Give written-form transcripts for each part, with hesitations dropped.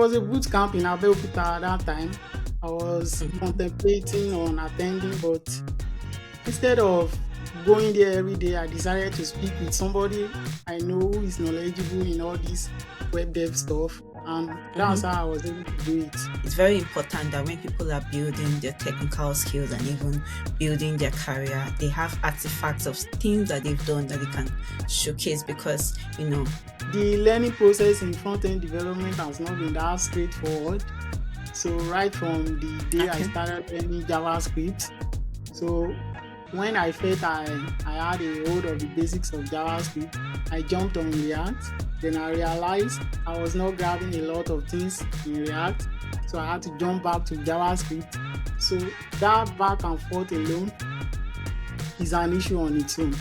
was a boot camp in Abeokuta at that time. I was Mhm. contemplating on attending, but instead of going there every day, I decided to speak with somebody I know who is knowledgeable in all this web dev stuff, and that's Mhm. how I was able to do it. It's very important that when people are building their technical skills and even building their career, they have artifacts of things that they've done that they can showcase because, The learning process in front end development has not been that straightforward. So right from the day I okay. started learning JavaScript, so when I felt I had a hold of the basics of JavaScript, I jumped on React. Then I realized I was not grabbing a lot of things in React. So I had to jump back to JavaScript. So that back and forth alone is an issue on its own.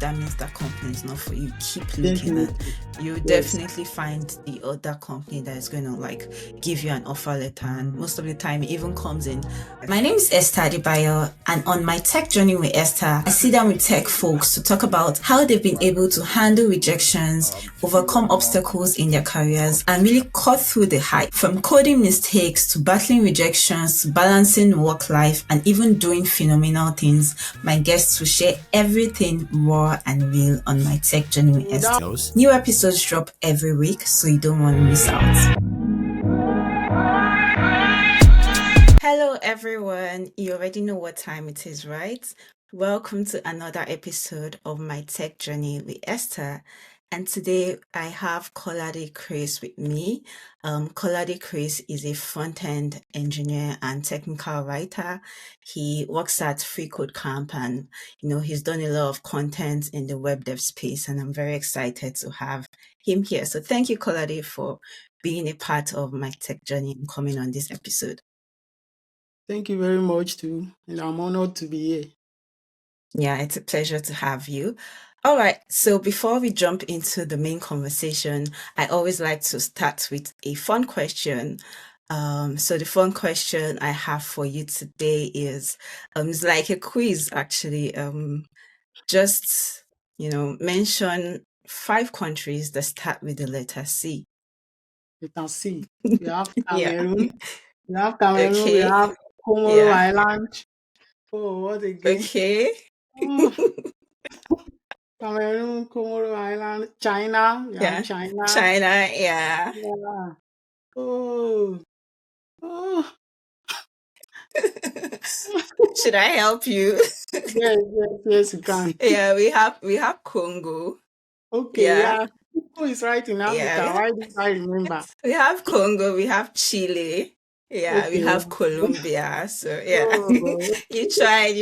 That means that company is not for you. Keep looking, and Definitely. you Yes. definitely find the other company that is going to give you an offer letter, and most of the time it even comes in. My name is Esther Adebayo, and on my tech journey with Esther, I sit down with tech folks to talk about how they've been able to handle rejections, overcome obstacles in their careers, and really cut through the hype. From coding mistakes to battling rejections to balancing work life and even doing phenomenal things, my guests will share everything raw and real on my tech journey with Esther. New episodes drop every week, so you don't want to miss out. Hello, everyone. You already know what time it is, right? Welcome to another episode of my tech journey with Esther. And today I have Kolade Chris with me. Kolade Chris is a front-end engineer and technical writer. He works at FreeCodeCamp and, he's done a lot of content in the web dev space, and I'm very excited to have him here. So thank you, Kolade, for being a part of my tech journey and coming on this episode. Thank you very much too. And I'm honored to be here. Yeah, it's a pleasure to have you. All right, so before we jump into the main conversation, I always like to start with a fun question. So the fun question I have for you today is, it's like a quiz actually. Just, mention 5 countries that start with the letter C. You can see we have Yeah. Cameroon, we Okay. have Comoro Yeah. Island. Oh, what again? Okay. Oh, Cameroon, Comoro Island, China. We have Yeah. China. China. Yeah. Yeah. Oh, oh. Should I help you? Yes, yes, yes, you can. Yeah, we have Congo. Okay, Yeah, yeah. Who is right in yeah, Africa? Why did I remember? we have Congo, we have Chile. Yeah, we Okay. have Colombia. So yeah, Oh, you tried.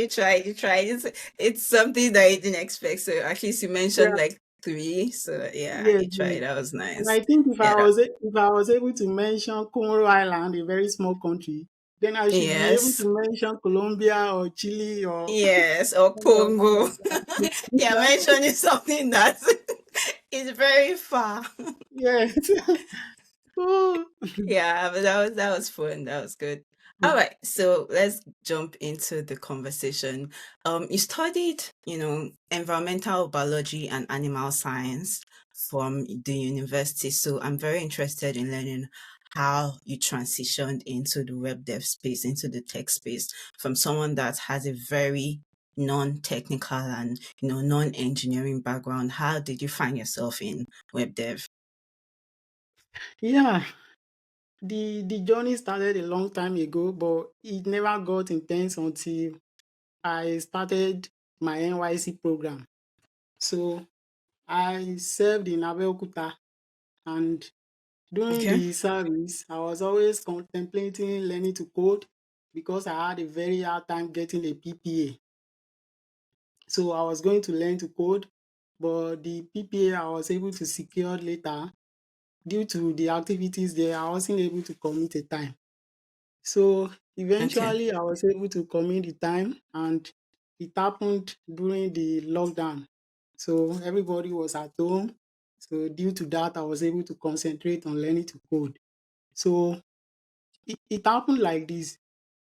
It's something that you didn't expect. So at least you mentioned yeah. like 3. So yeah, Yes, you yes. tried. That was And nice. I think Yeah. if I was able to mention Comoro Island, a very small country, then I should be able Yes. to mention Colombia or Chile or Yes. Or any of Congo. them. Yeah, mentioning something that is very far. Yes. Oh. Yeah, but that was fun. That was good. All right, so let's jump into the conversation. You studied, environmental biology and animal science from the university, so I'm very interested in learning how you transitioned into the web dev space, into the tech space, from someone that has a very non-technical and non-engineering background. How did you find yourself in web dev? Yeah. The journey started a long time ago, but it never got intense until I started my NYC program. So I served in Abeokuta, and during Okay. the service, I was always contemplating learning to code because I had a very hard time getting a PPA. So I was going to learn to code, but the PPA I was able to secure later due to the activities there. I wasn't able to commit a time. So Okay. eventually, I was able to commit the time, and it happened during the lockdown. So everybody was at home. So due to that, I was able to concentrate on learning to code. So it happened like this.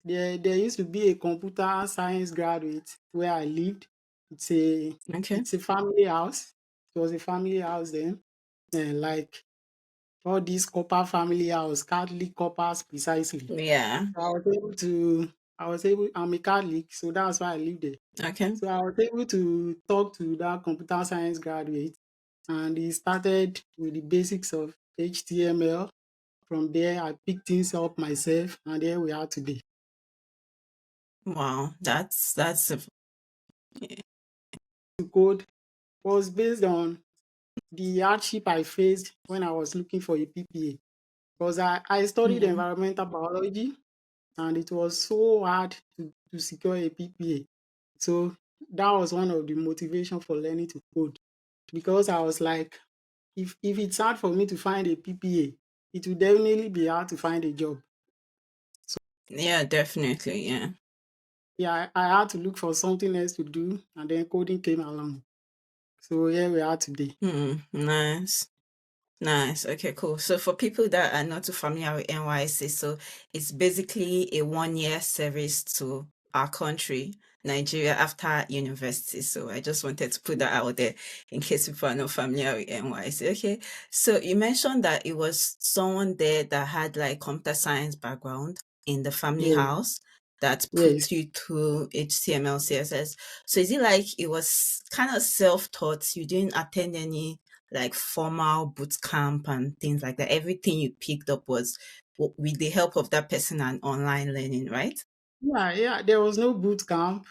There used to be a computer science graduate where I lived. It's a Okay. it's a family house. It was a family house then. Like all these copper family house, Catholic coppers precisely. Yeah. So I'm a Catholic, so that's why I live there. Okay. So I was able to talk to that computer science graduate, and he started with the basics of HTML. From there, I picked things up myself, and here we are today. Wow. That's a, The code was based on the hardship I faced when I was looking for a PPA. Because I studied mm, environmental biology, and it was so hard to secure a PPA. So that was one of the motivation for learning to code, because I was like, if it's hard for me to find a PPA, it will definitely be hard to find a job. So yeah, definitely. Yeah. yeah, I had to look for something else to do, and then coding came along. So here we are today. Nice. Nice. Okay, cool. So for people that are not too familiar with NYC, so it's basically a 1 year service to our country, Nigeria, after university. So I just wanted to put that out there in case people are not familiar with NYC. Okay. So you mentioned that it was someone there that had like computer science background in the family Yes, house that yes. put you through HTML, CSS. So is it like it was kind of self-taught? You didn't attend any like formal boot camp and things like that. Everything you picked up was with the help of that person and online learning, right? Yeah, yeah. There was no boot camp.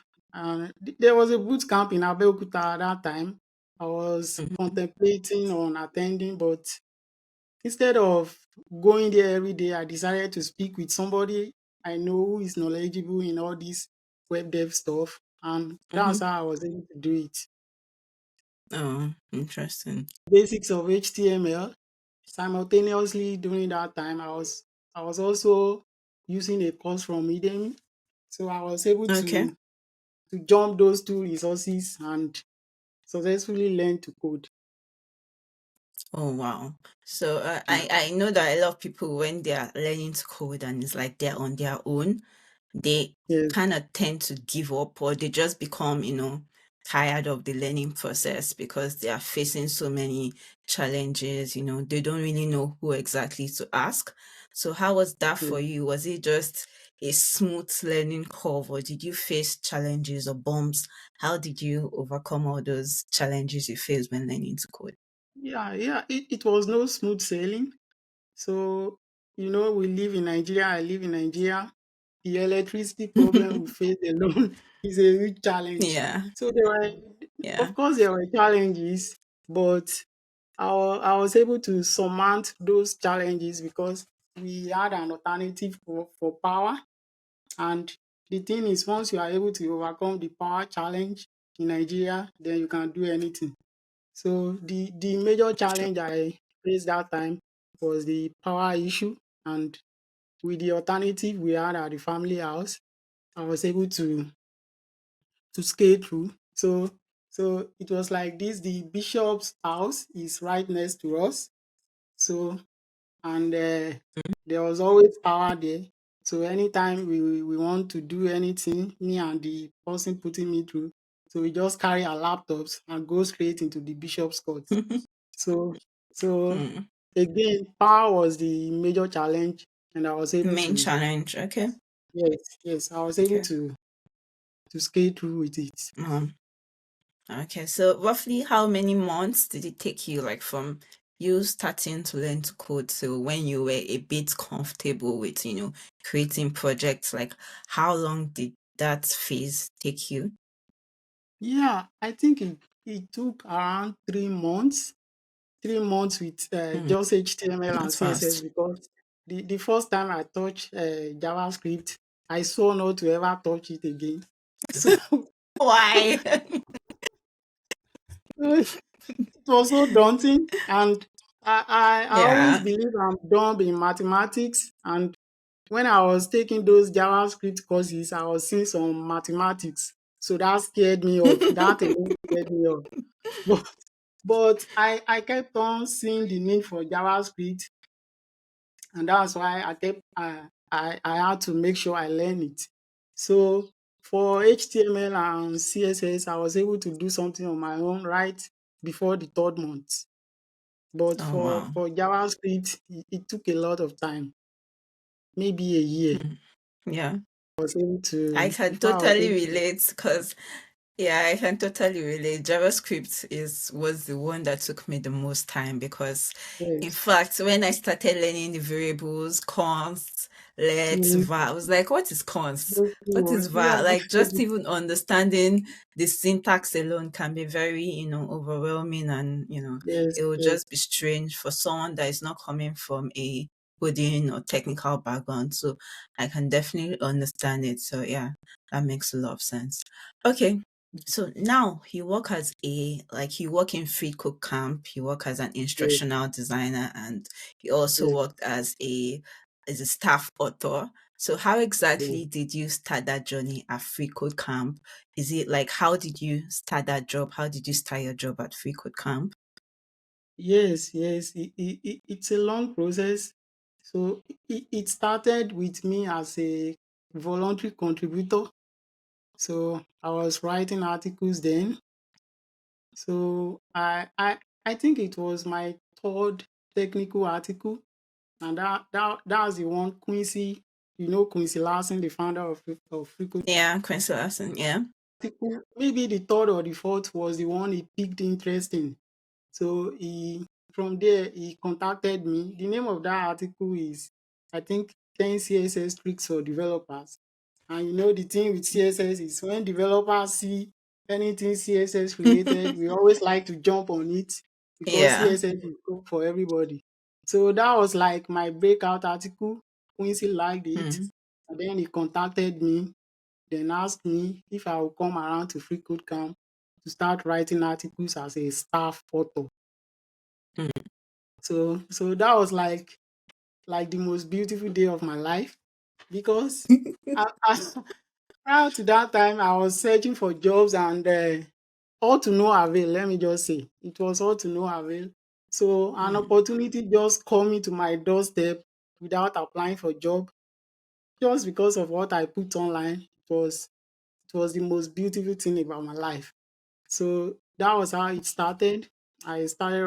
There was a boot camp in Abeokuta at that time. I was Mhm. contemplating on attending, but instead of going there every day, I decided to speak with somebody I know who is knowledgeable in all this web dev stuff, and that's Mhm. how I was able to do it. Oh, interesting. Basics of HTML. Simultaneously during that time, I was also using a course from Udemy, so I was able Okay. to jump those two resources and successfully learn to code. Oh wow. So Yeah. I know that a lot of people when they are learning to code and it's like they're on their own, they Yes. kind of tend to give up or they just become, tired of the learning process because they are facing so many challenges, they don't really know who exactly to ask. So how was that Yes. for you? Was it just a smooth learning curve or did you face challenges or bumps? How did you overcome all those challenges you faced when learning to code? Yeah, yeah. It was no smooth sailing. So, we live in Nigeria, I live in Nigeria. The electricity problem we face alone is a huge challenge. Yeah, So yeah. of course, there were challenges, but I was able to surmount those challenges because we had an alternative for power. And the thing is, once you are able to overcome the power challenge in Nigeria, then you can do anything. So the major challenge I faced that time was the power issue, and with the alternative we had at the family house, I was able to scale through. So it was like this: the bishop's house is right next to us. So and there was always power there. So anytime we want to do anything, me and the person putting me through, so we just carry our laptops and go straight into the bishop's court. So so Mm, again, power was the major challenge, and I was able main to, challenge. Okay. yes, I was able Okay. to skate through with it. Um, okay. So roughly how many months did it take you, like from you starting to learn to code to when you were a bit comfortable with, creating projects? Like how long did that phase take you? Yeah, I think it took around 3 months, 3 months with Mm, just HTML and that's CSS, fast. because the first time I touched JavaScript, I swore not to ever touch it again. So Why? it was so daunting, and I always Yeah. believe I'm dumb in mathematics, and when I was taking those JavaScript courses, I was seeing some mathematics. So that scared me off. That alone scared me off. But, but I kept on seeing the need for JavaScript, and that's why I had to make sure I learn it. So for HTML and CSS, I was able to do something on my own right before the third month. But Oh wow. for JavaScript, it took a lot of time, maybe a year. Hmm. Yeah. I was able I to can before I was totally able to. relate because yeah, I can totally relate. JavaScript was the one that took me the most time because in Yes, fact when I started learning the variables, const, let, you var, I was like, what is const? those two What is words. Yeah, var? Like just even understanding the syntax alone can be very, overwhelming and yes, it will yes, just be strange for someone that is not coming from a coding or technical background. So I can definitely understand it. So yeah, that makes a lot of sense. Okay. So now you work in FreeCodeCamp, you work as an yes, instructional designer, and you also yes, worked as a staff author. So how yes. exactly did you start that journey at FreeCodeCamp? Is it like how did you start that job? How did you start your job at FreeCodeCamp? Yes, yes. It's a long process. So it started with me as a voluntary contributor. So I was writing articles then. So I think it was my third technical article, and that's the one Quincy, Quincy Larson, the founder of FreeCode. Yeah, Quincy Larson. Yeah. Article, maybe the third or the fourth was the one he picked interest in. So from there he contacted me. The name of that article is, I think, 10 CSS tricks for developers. And the thing with CSS is when developers see anything CSS related, we always like to jump on it because Yeah. CSS is good for everybody. So that was like my breakout article. Quincy liked it. Mm. And then he contacted me, then asked me if I would come around to Free Code Camp to start writing articles as a staff author. Mm. So that was like the most beautiful day of my life because prior to that time I was searching for jobs and all to no avail. Let me just say it was all to no avail. So an Mm. opportunity just coming to my doorstep without applying for job, just because of what I put online. It was the most beautiful thing about my life. So that was how it started. I started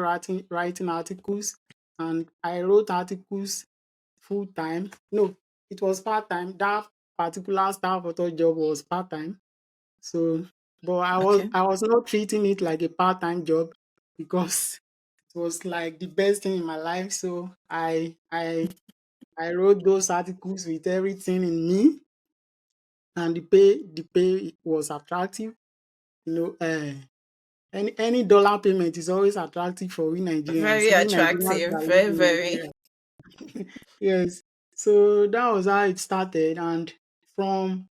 writing articles, and I wrote articles full time. No, it was part time. That particular staff author job was part time. So, but I was Okay. I was not treating it like a part time job because it was like the best thing in my life. So I wrote those articles with everything in me, and the pay was attractive. You know, any dollar payment is always attractive for we Very Nigerians. We Nigerians attractive. that live Very, in very. Nigeria. Yes. So that was how it started, and from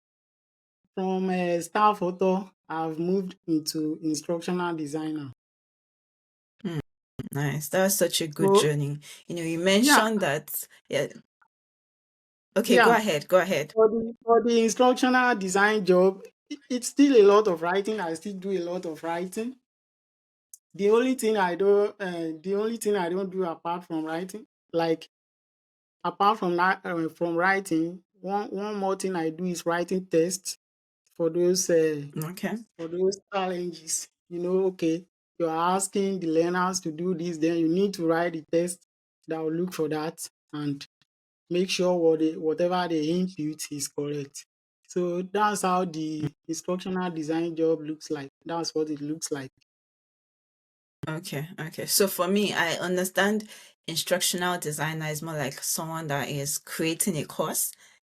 staff author, I've moved into instructional designer. Mm. Nice. That's such a good So journey. You yeah, mentioned that. Yeah. Okay, go yeah. ahead. Go ahead. For the instructional design job, it's still a lot of writing. I still do a lot of writing. The only thing I don't do apart from writing, like apart from that, from writing, one more thing I do is writing tests for those Okay. challenges. Okay, you're asking the learners to do this, then you need to write the test that will look for that and make sure whatever they input is correct. So that's how the instructional design job looks like. That's what it looks like. Okay, okay. So for me, I understand instructional designer is more like someone that is creating a course.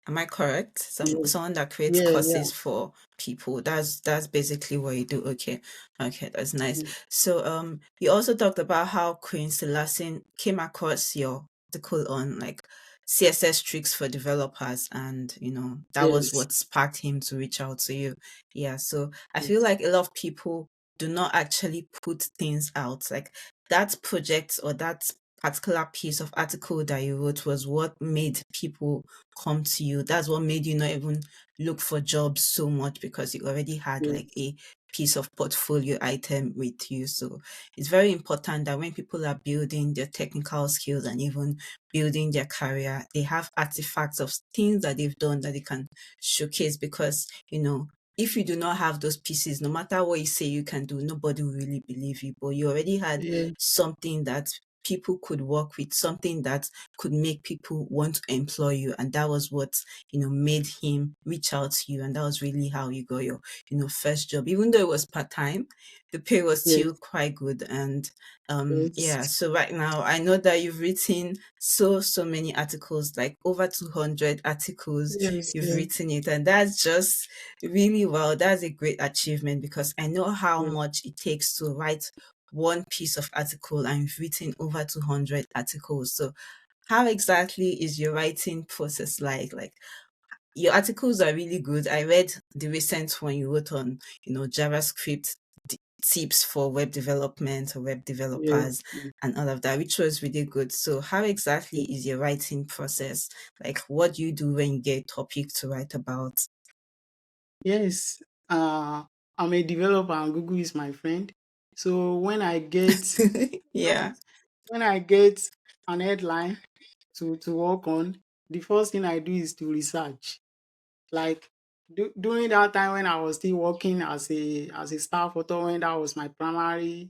Am I correct? Yeah, Someone that creates yeah, yeah. courses for people. That's basically what you do. Okay. Okay, that's nice. Mm. So you also talked about how Queen Selassie came across your article on like CSS tricks for developers and that was Yes, what sparked him to reach out to you. Yeah, so I feel yes, like a lot of people do not actually put things out. Like that project or that particular piece of article that you wrote was what made people come to you. That's what made you not even look for jobs so much because you already had yes, like a piece of portfolio item with you. So it's very important that when people are building their technical skills and even building their career, they have artifacts of things that they've done that they can showcase because, if you do not have those pieces, no matter what you say you can do, nobody will really believe you. But you already had yes, something that people could work with, something that could make people want to employ you. And that was what, made him reach out to you. And that was really how you got your, first job. Even though it was part-time, the pay was Yes, still quite good. And yes, yeah, so right now I know that you've written so many articles, like over 200 articles yes, you've yes, written it. And that's just really, well, that's a great achievement, because I know how yes. much it takes to write one piece of article, and you've written over 200 articles. So how exactly is your writing process like? Like, your articles are really good. I read the recent one you wrote on, JavaScript tips for web development or web Yes, developers yes, and all of that, which was really good. So how exactly yes. is your writing process? Like, what do you do when you get a topic to write about? Yes, I'm a developer and Google is my friend. So Yeah. when I get an headline to work on, the first thing I do is to research. Like during that time when I was still working as a staff author, when that was my primary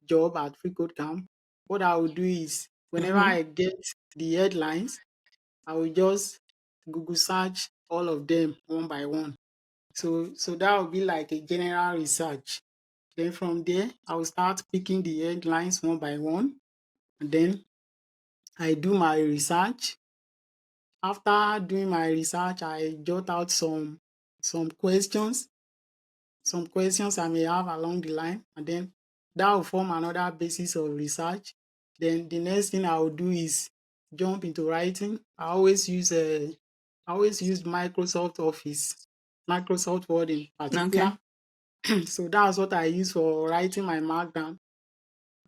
job at FreeCodeCamp, what I would do is whenever Mm-hmm. I get the headlines, I will just Google search all of them one by one. So that would be like a general research. Then from there, I will start picking the headlines one by one, and then I do my research. After doing my research, I jot out some questions, some questions I may have along the line, and then that will form another basis of research. Then the next thing I will do is jump into writing. I always use Microsoft Office, Microsoft Word in Okay. particular. So that's what I use for writing my markdown.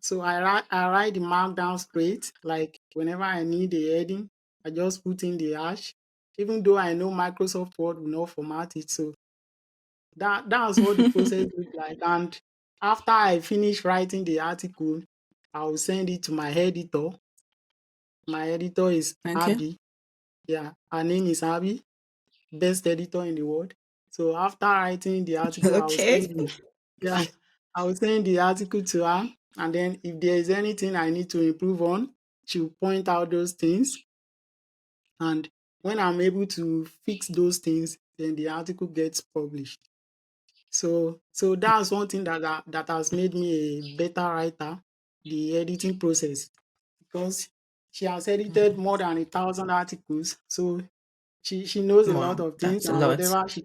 So I write the markdown straight. Like whenever I need a heading, I just put in the hash. Even though I know Microsoft Word will not format it. So that's what the process looks like. And after I finish writing the article, I will send it to my editor. My editor is Okay. Abby. Yeah, her name is Abby, best editor in the world. So after writing the article, Okay. yeah, I will send the article to her, and then if there is anything I need to improve on, she'll point out those things. And when I'm able to fix those things, then the article gets published. So that's one thing that has made me a better writer, the editing process, because she has edited more than 1,000 articles. So she knows a lot Wow, of things, that's a and lot. whatever she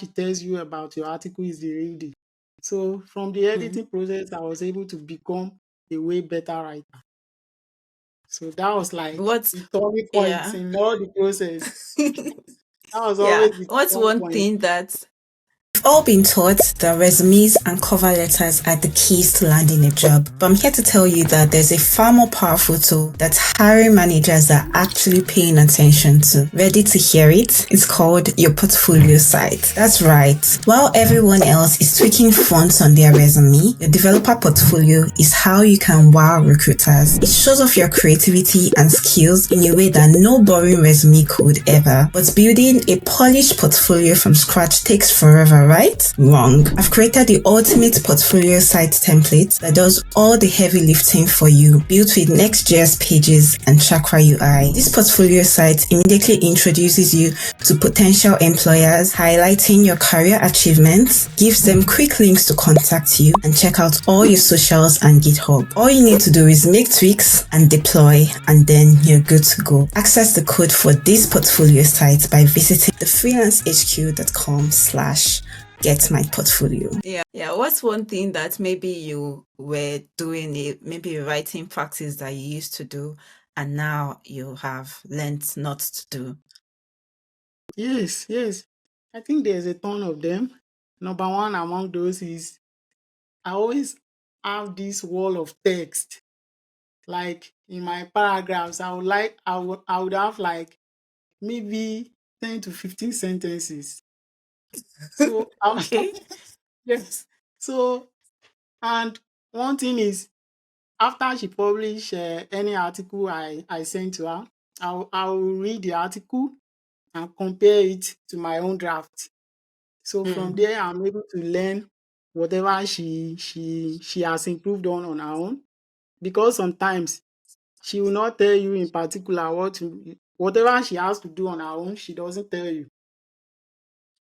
tells you about your article is the real deal. So from the Mm, editing process, I was able to become a way better writer. So that was like What's the turning point yeah. in all the process. That was Yeah. always the What's turning one point. thing that we've all been taught that resumes and cover letters are the keys to landing a job. But I'm here to tell you that there's a far more powerful tool that hiring managers are actually paying attention to. Ready to hear it? It's called your portfolio site. That's right. While everyone else is tweaking fonts on their resume, your developer portfolio is how you can wow recruiters. It shows off your creativity and skills in a way that no boring resume could ever. But building a polished portfolio from scratch takes forever, right? Wrong. I've created the ultimate portfolio site template that does all the heavy lifting for you, built with Next.js pages and Chakra UI. This portfolio site immediately introduces you to potential employers, highlighting your career achievements, gives them quick links to contact you, and check out all your socials and GitHub. All you need to do is make tweaks and deploy, and then you're good to go. Access the code for this portfolio site by visiting thefreelancehq.com/get my portfolio. Yeah. What's one thing that maybe you were doing, maybe a writing practice that you used to do, and now you have learned not to do? Yes, yes. I think there's a ton of them. Number one among those is I always have this wall of text. Like in my paragraphs, I would have like maybe 10 to 15 sentences. So Okay. yes. So and one thing is after she publish any article I send to her, I'll read the article and compare it to my own draft. So from Mm. there, I'm able to learn whatever she has improved on her own. because sometimes she will not tell you in particular whatever she has to do on her own, she doesn't tell you.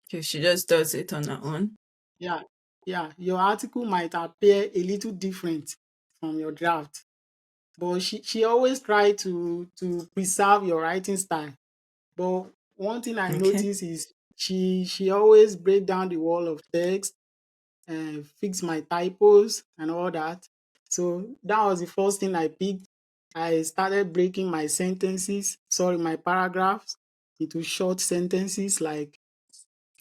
Okay, she just does it on her own. Yeah, yeah. Your article might appear a little different from your draft, but she always try to preserve your writing style. But one thing I Okay. notice is she always break down the wall of text and fix my typos and all that. So that was the first thing I picked. I started breaking my paragraphs into short sentences. Like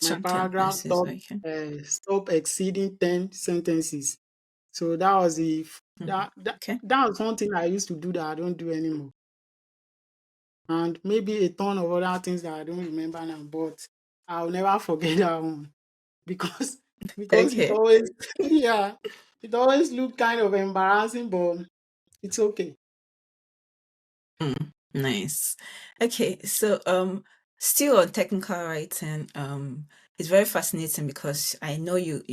my Some paragraph tendencies, okay. stop exceeding 10 sentences. So that was the f- Okay. that was one thing I used to do that I don't do anymore. And maybe a ton of other things that I don't remember now, but I'll never forget that one because it Okay. always yeah, it always looked kind of embarrassing, but it's okay. Nice. Okay, so still on technical writing, it's very fascinating because I know you've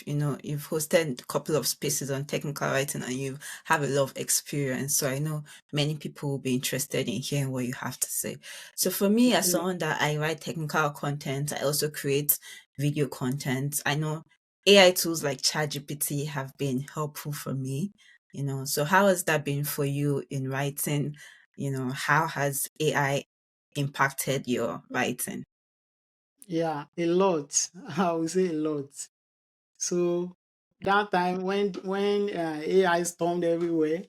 hosted a couple of spaces on technical writing and you have a lot of experience. So I know many people will be interested in hearing what you have to say. So for me, as Okay. someone that I write technical content, I also create video content. I know AI tools like ChatGPT have been helpful for me. So how has that been for you in writing? How has AI impacted your writing? Yeah, a lot. I would say a lot. So that time when AI stormed everywhere,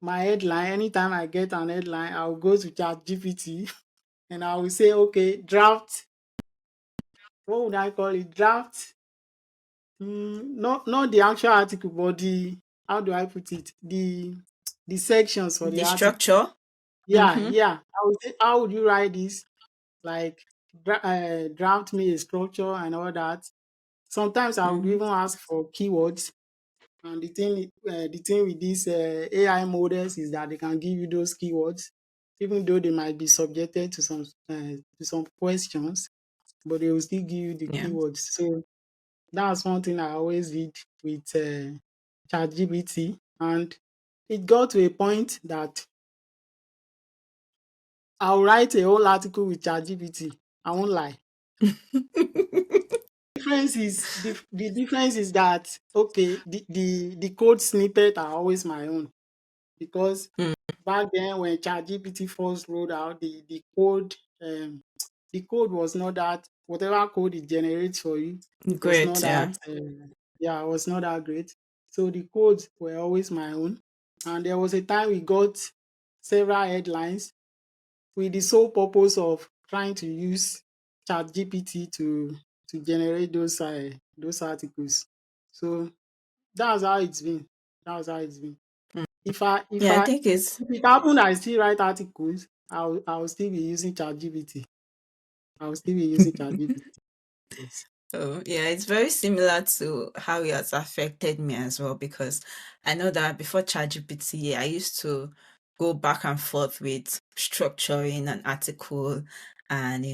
my headline, anytime I get an headline, I'll go to ChatGPT and I will say, okay, draft, what would I call it? Draft, not the actual article, but how do I put it? The sections for the The article. structure? Yeah, Mm-hmm. yeah. I would say, how would you write this? Like, draft me a structure and all that. Sometimes I would Mm-hmm. even ask for keywords. And the thing with these AI models is that they can give you those keywords, even though they might be subjected to some questions, but they will still give you the Yeah. keywords. So that's one thing I always did with ChatGPT, and it got to a point that I'll write a whole article with ChatGPT. I won't lie. The difference is that okay, the code snippet are always my own because Mm, back then when ChatGPT first rolled out, um, the code was not that whatever code it generates for you was not great. that Yeah. was not that great. So the codes were always my own, and there was a time we got several headlines with the sole purpose of trying to use ChatGPT to generate those articles. So that's how it's been. That's how it's been. Mm. If I if Yeah, I I think it's if it happen I still write articles, I'll still be using ChatGPT. I'll still be using ChatGPT. Yes. Oh, yeah, it's very similar to how it has affected me as well because I know that before ChatGPT, I used to go back and forth with structuring an article and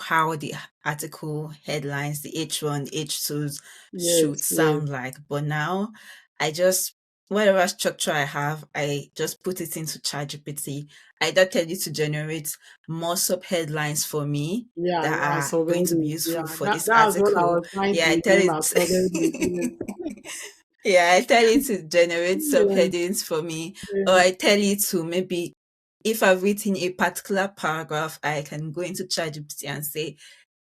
how the article headlines, the H1, H2s should Yes, yes. sound like. But now I just whatever structure I have, I just put it into ChatGPT. I don't tell you to generate more sub headlines for me Yeah, that you are are going to be surveying. Yeah, useful for this that's what I article. was trying Yeah, I to tell remember. it. Surveying. Yeah, I tell it to generate Yeah, subheadings for me, or yeah, I tell it to maybe if I've written a particular paragraph, I can go into ChatGPT and say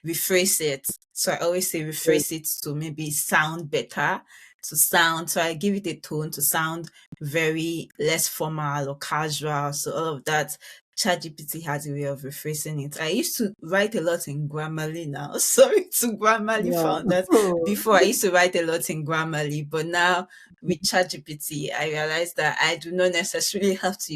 rephrase it. So I always say yeah, rephrase it to maybe sound better, to sound. So I give it a tone to sound very less formal or casual. So all of that. ChatGPT has a way of rephrasing it. I used to write a lot in Grammarly now. Sorry to Grammarly yeah. founders. Oh, Before I used to write a lot in Grammarly, but now with ChatGPT, I realized that I do not necessarily have to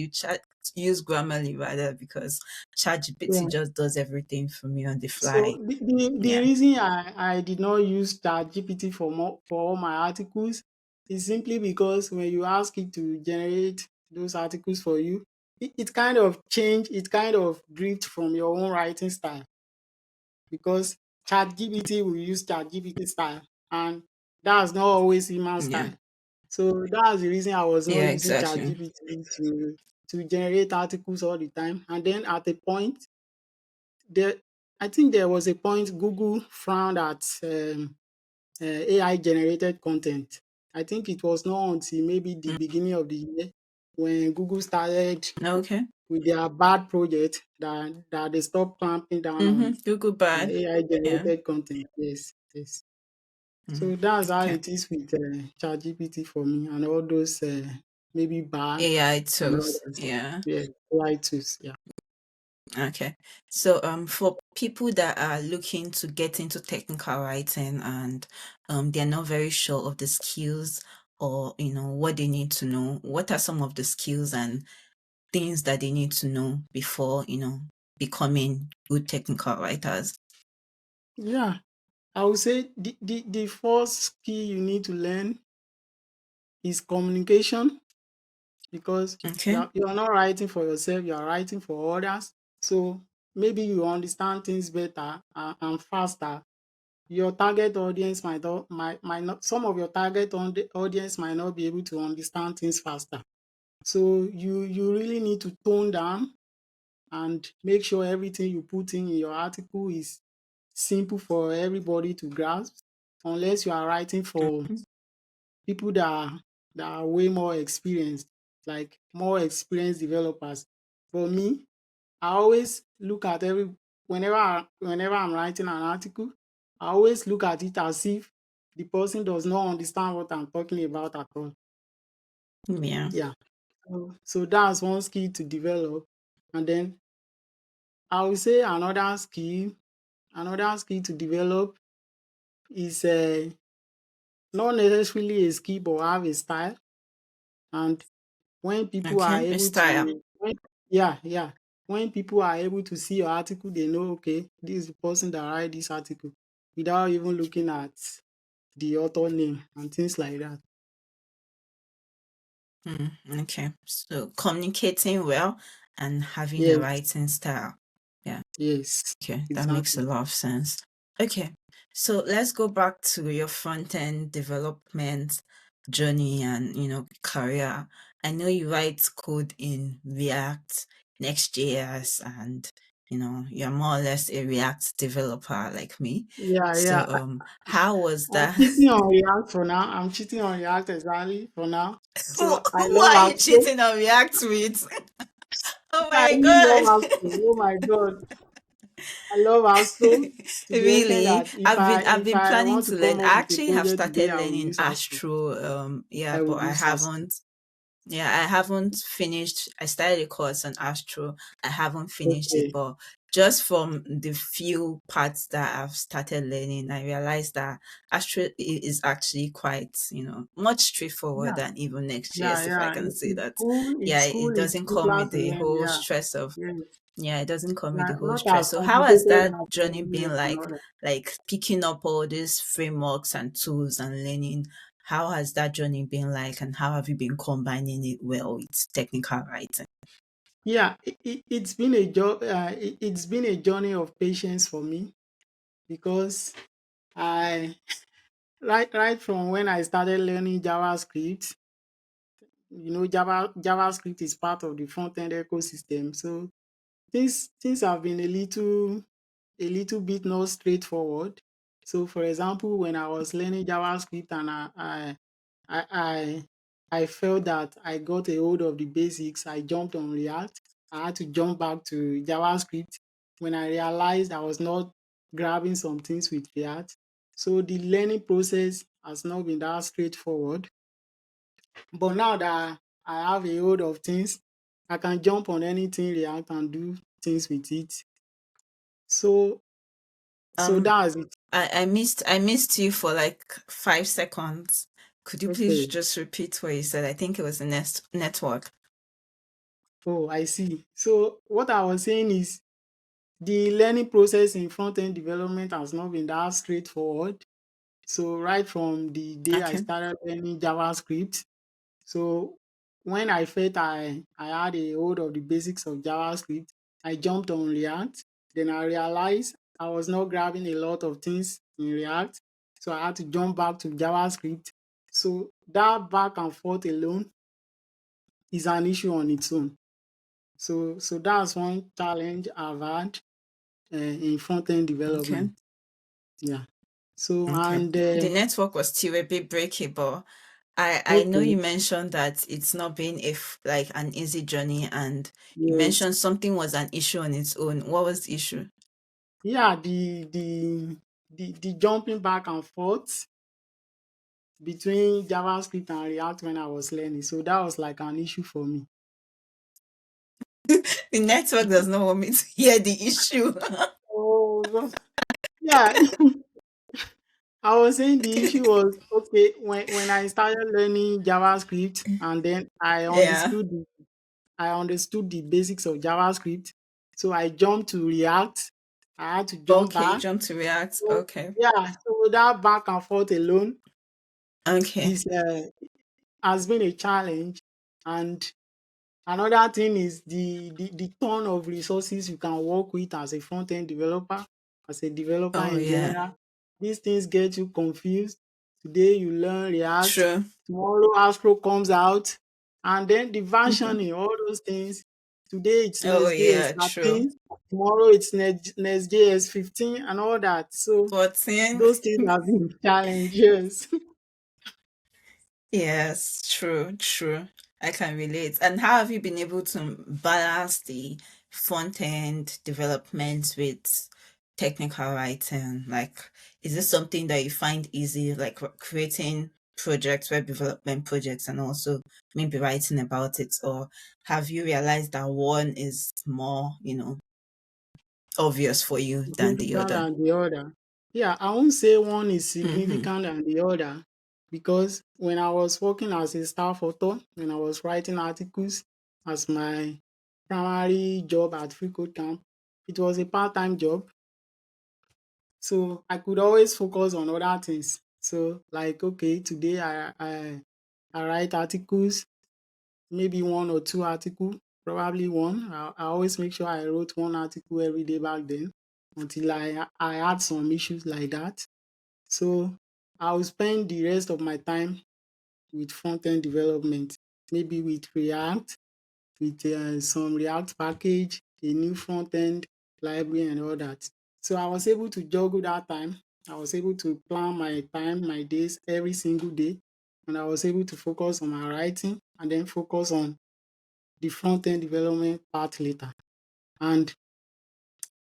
use Grammarly rather because ChatGPT yeah. just does everything for me on the So fly. the Yeah. reason I did not use ChatGPT for all my articles is simply because when you ask it to generate those articles for you, it kind of drift from your own writing style because ChatGPT will use ChatGPT style and that's not always human Yeah. style. So that's the reason I was not Yeah, using exactly. ChatGPT to generate articles all the time. And then at a point, there I think there was a point Google frowned at AI generated content. I think it was not until maybe the beginning of the year when Google started Okay. with their bad project that they stopped clamping down Google on bad. AI Yeah. generated content. Yes, yes. Mm. So that's how Okay. it is with ChatGPT for me and all those maybe bad AI and all tools. that. Yeah. Yeah, AI tools. Yeah. Okay. So for people that are looking to get into technical writing and they're not very sure of the skills or what they need to know, what are some of the skills and things that they need to know before, becoming good technical writers? Yeah. I would say the first skill you need to learn is communication because Okay. you are not writing for yourself, you are writing for others. So maybe you understand things better and faster. Your target audience might not, some of your target audience might not be able to understand things faster. So you really need to tone down and make sure everything you put in your article is simple for everybody to grasp, unless you are writing for Mhm. people that are way more experienced, like more experienced developers. For me, I always look at whenever I'm writing an article, I always look at it as if the person does not understand what I'm talking about at all. Yeah. Yeah. So that's one skill to develop. And then I would say another skill to develop is not necessarily a skill but have a style. And when people are Okay. A able style. to yeah, yeah. When people are able to see your article, they know, okay, this is the person that write this article without even looking at the author name and things like that. Okay. So communicating well and having a Yes, writing style. Yeah. yes, Okay, that makes a exactly. lot of sense. Okay, so let's go back to your front end development journey and career. I know you write code in React, Next.js, and you're more or less a React developer like me. Yeah, So yeah. how was I'm that? cheating on React for now. I'm cheating on React exactly for now. So I Why love are you Astro. cheating on React with? Oh I my really love god. Astro. Oh my god. I love Astro to the extent Really, that if I've I been I've if been I planning want to to learn. come up I with a actually have project today, started I will learning use Astro. Astro. Yeah, I will but I use Astro. haven't. Yeah, I haven't finished. I started a course on Astro. I haven't finished it, Okay. but just from the few parts that I've started learning, I realized that Astro is actually quite, much straightforward Yeah. than even Yeah, Next.js, if I yeah. can say that. It's Yeah, cool, it it's doesn't come simpler with to the learn, whole yeah. stress of Yes. yeah, it doesn't come with the whole Not stress. as So how has complicated that as journey been AWS and like? all that. Like picking up all these frameworks and tools and learning. How has that journey been like, and how have you been combining it well with technical writing? Yeah, it's been a journey of patience for me because I right from when I started learning JavaScript, JavaScript is part of the front end ecosystem. So things have been a little bit not straightforward. So for example, when I was learning JavaScript and I I I felt that I got a hold of the basics, I jumped on React. I had to jump back to JavaScript when I realized I was not grabbing some things with React. So the learning process has not been that straightforward. But now that I have a hold of things, I can jump on anything React and do things with it. So so Um, that's it. I missed you for like 5 seconds. Could you please Okay. just repeat what you said? I think it was the next network. Oh, I see. So what I was saying is the learning process in front-end development has not been that straightforward. So right from the day I Okay. started learning JavaScript, so when I felt I had a hold of the basics of JavaScript, I jumped on React. Then I realized I was not grabbing a lot of things in React. So I had to jump back to JavaScript. So that back and forth alone is an issue on its own. So that's one challenge I've had in front end Okay. development. Yeah. So Okay. and The network was still a bit breakable. I know okay, you mentioned that it's not been like an easy journey, and you yes, mentioned something was an issue on its own. What was the issue? yeah, the jumping back and forth between JavaScript and React when I was learning. So that was like an issue for me. The network does not want me to hear the issue. Oh, yeah. I was saying the issue was okay when I started learning JavaScript and then Yeah. I understood the basics of JavaScript. So I jumped to React. I had to jump Okay, you back. jump to React. So Okay. yeah, so that back and forth alone Okay. is has been a challenge. And another thing is the ton of resources you can work with as a front end developer, as a developer Oh in yeah. general. These things get you confused. Today you learn React, True. tomorrow Astro comes out, and then the Mhm. versioning, all those things. Today it's Oh Next.js yeah, true. 13, tomorrow it's Next.js 15, and all that. So 14. those things have been challenges. Yes, true, true. I can relate. And how have you been able to balance the front end development with technical writing? Like, is this something that you find easy, like creating projects, web development projects, and also maybe writing about it? Or have you realized that one is more, obvious for you than the Significant other? than the other. Yeah, I won't say one is Mm-hmm. significant than the other because when I was working as a staff author, when I was writing articles as my primary job at FreeCodeCamp, it was a part-time job. So I could always focus on other things. So like, okay, today I write articles, maybe one or two articles, probably one. I always make sure I wrote one article every day back then until I had some issues like that. So I will spend the rest of my time with front end development, maybe with React, with some React package, a new front end library, and all that. So I was able to juggle that time. I was able to plan my time, my days every single day, and I was able to focus on my writing and then focus on the front end development part later. And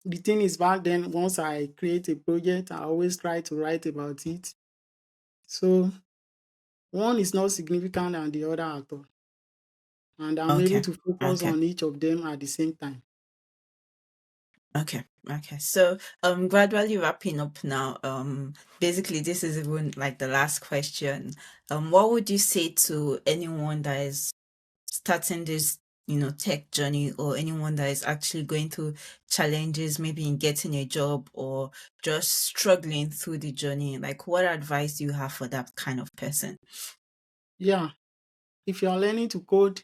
the thing is, back then, once I create a project, I always try to write about it. So one is not significant than the other at all. And I'm able Okay. to focus Okay. on each of them at the same time. Okay, okay. So, gradually wrapping up now. Basically, this is even like the last question. What would you say to anyone that is starting this, tech journey, or anyone that is actually going through challenges, maybe in getting a job or just struggling through the journey? Like, what advice do you have for that kind of person? Yeah, if you're learning to code,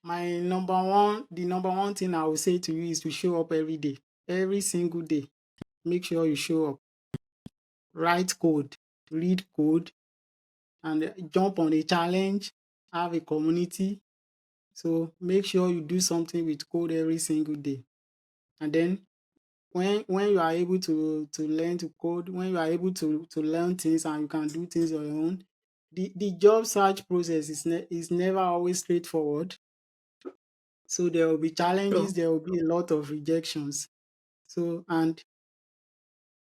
the number one thing I will say to you is to show up every day, every single day. Make sure you show up, write code, read code, and jump on a challenge, have a community. So make sure you do something with code every single day. And then when you are able to learn to code, when you are able to learn things and you can do things on your own, the job search process is never always straightforward. So there will be challenges, True. there will be a lot of rejections. So and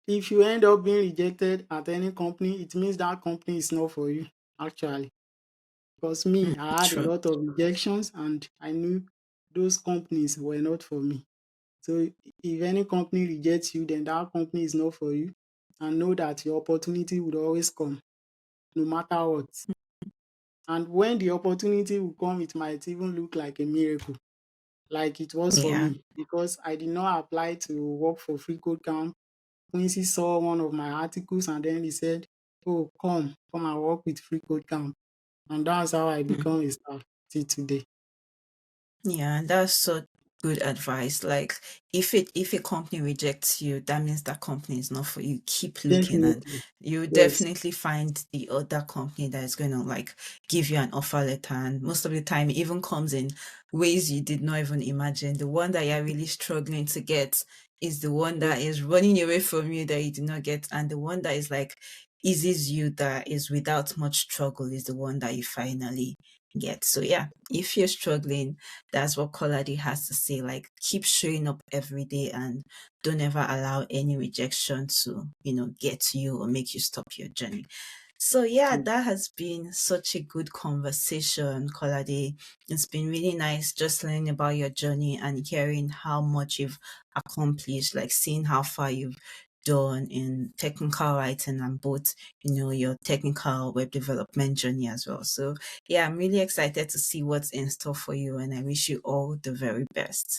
if you end up being rejected at any company, it means that company is not for you, actually. Because Mm, me, I had a true. lot of rejections and I knew those companies were not for me. So if any company rejects you, then that company is not for you. And know that your opportunity would always come, no matter what. And when the opportunity will come, it might even look like a miracle, like it was for Yeah. me, because I did not apply to work for FreeCodeCamp. Quincy saw one of my articles and then he said, "Oh, come and work with FreeCodeCamp." And that's how I Mm. become a staff till today. Yeah, that's so good advice. Like if a company rejects you, that means that company is not for you. Keep looking, and Definitely. you Yes. definitely find the other company that is going to like give you an offer letter. And most of the time it even comes in ways you did not even imagine. The one that you're really struggling to get is the one that is running away from you that you did not get, and the one that is like eases you, that is without much struggle, is the one that you finally get. So yeah, if you're struggling, that's what Kolade has to say. Like, keep showing up every day and don't ever allow any rejection to, get to you or make you stop your journey. So yeah, True. that has been such a good conversation, Kolade. It's been really nice just learning about your journey and hearing how much you've accomplished, like seeing how far you've done in technical writing and both, your technical web development journey as well. So yeah, I'm really excited to see what's in store for you, and I wish you all the very best.